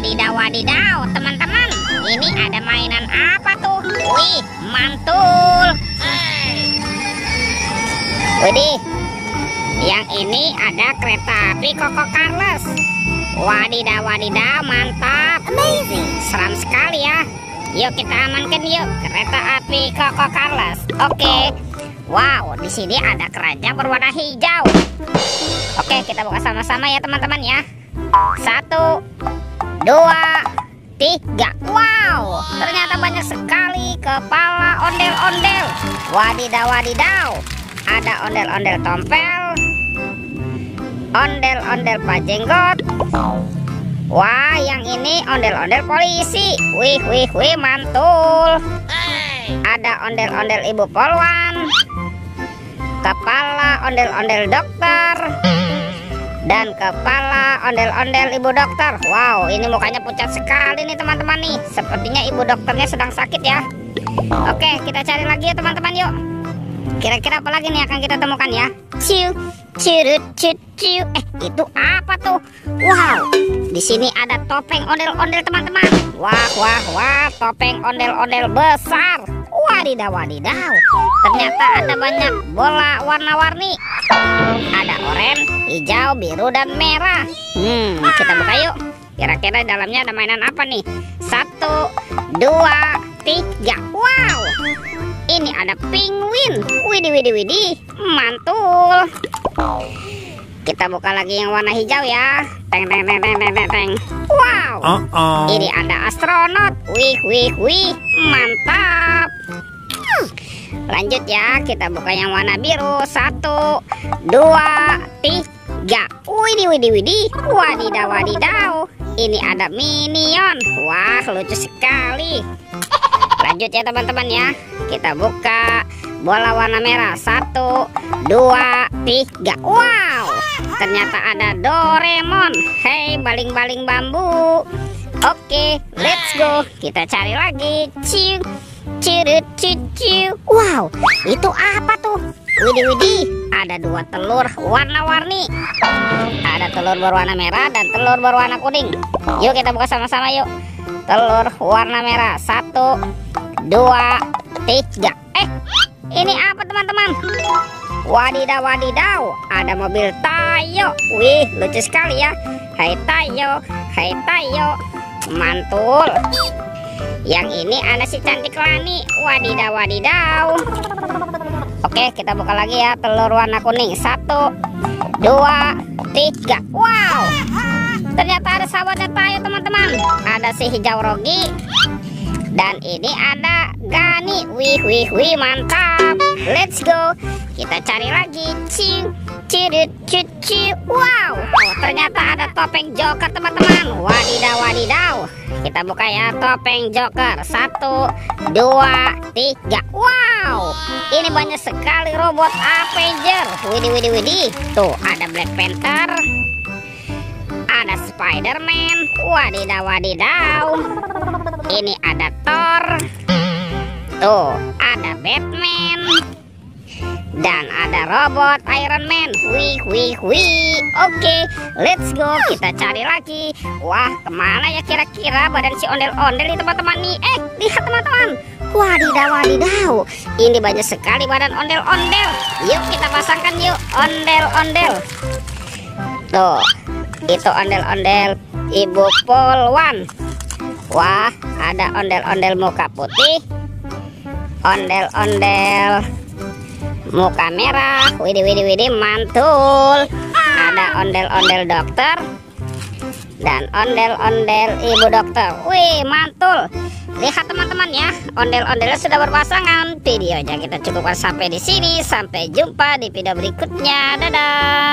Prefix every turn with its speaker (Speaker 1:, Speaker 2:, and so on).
Speaker 1: Wadidaw, wadidaw, teman-teman. Ini ada mainan apa tuh? Wih, mantul. Widih, yang ini ada kereta api Koko Charles. Wadidaw, wadidaw, mantap. Amazing. Seram sekali ya. Yuk kita amankan yuk kereta api Koko Charles. Oke. Wow, di sini ada keranjang berwarna hijau. Oke, kita buka sama-sama ya teman-teman ya. 1, 2, 3. Wow, ternyata banyak sekali kepala ondel-ondel. Wadidaw, wadidaw. Ada ondel-ondel tompel, ondel-ondel pajenggot. Wah, yang ini ondel-ondel polisi. Wih, wih, wih, mantul. Ada ondel-ondel ibu polwan, kepala ondel-ondel dokter, dan kepala ondel-ondel ibu dokter. Wow, ini mukanya pucat sekali nih teman-teman nih. Sepertinya ibu dokternya sedang sakit ya. Oke, kita cari lagi ya teman-teman yuk. Kira-kira apa lagi nih akan kita temukan ya? Ciu, cirut, ciu. Itu apa tuh? Wow, di sini ada topeng ondel-ondel teman-teman. Wah, wah, wah, topeng ondel-ondel besar. Wadidaw, wadidaw. Ternyata ada banyak bola warna-warni. Ada oranye, hijau, biru, dan merah. Kita buka yuk. Kira-kira dalamnya ada mainan apa nih? 1, 2, 3. Wow, ini ada penguin. Widih, widih, widih, mantul. Kita buka lagi yang warna hijau ya. Teng, teng, teng, teng, teng, teng. Wow, ini ada astronot. Wih, wih, wih, mantap. Lanjut ya, kita buka yang warna biru. 1, 2, 3. Widih, widih, widih, wadidaw, wadidaw. Ini ada minion. Wah, lucu sekali. Lanjut ya teman-teman ya. Kita buka bola warna merah. 1, 2, 3. Wow, ternyata ada Doraemon. Hei, baling-baling bambu. Oke, let's go. Kita cari lagi. Ciu, cirut, ciu. Wow, itu apa tuh? Widih, widih, ada 2 telur warna-warni. Ada telur berwarna merah dan telur berwarna kuning. Yuk kita buka sama-sama yuk. Telur warna merah. 1, 2, 3. Ini apa teman-teman? Wadidaw, wadidaw, ada mobil Tayo. Wih, lucu sekali ya. Hai Tayo, hai Tayo, mantul. Yang ini ada si cantik Lani. Wadidaw, wadidaw. Oke, kita buka lagi ya telur warna kuning. 1, 2, 3. Wow, ternyata ada sahabatnya Tayo teman-teman. Ada si hijau Rogi. Dan ini ada Gani. Wih, wih, wih, mantap. Let's go. Kita cari lagi. Ciu, cirut, ciu. Wow, ternyata ada topeng Joker teman-teman. Wadidaw, wadidaw. Kita buka ya topeng Joker. 1, 2, 3. Wow, ini banyak sekali robot Avenger. Widih, widih, widih. Tuh ada Black Panther, ada Spider-Man. Wadidaw, wadidaw. Ini ada Thor. Tuh ada Batman. Dan ada robot Iron Man. Wih, wih, wih. Oke, let's go. Kita cari lagi. Wah, kemana ya kira-kira badan si ondel-ondel nih teman-teman nih? Lihat teman-teman. Wadidaw, wadidaw. Ini banyak sekali badan ondel-ondel. Yuk kita pasangkan yuk ondel-ondel. Tuh, itu ondel-ondel ibu polwan. Wah, ada ondel-ondel muka putih, ondel-ondel muka merah. Widih, widih, widih, mantul. Ada ondel-ondel dokter dan ondel-ondel ibu dokter. Wih, mantul. Lihat teman-teman ya, ondel-ondelnya sudah berpasangan. Videonya kita cukupkan sampai di sini. Sampai jumpa di video berikutnya. Dadah.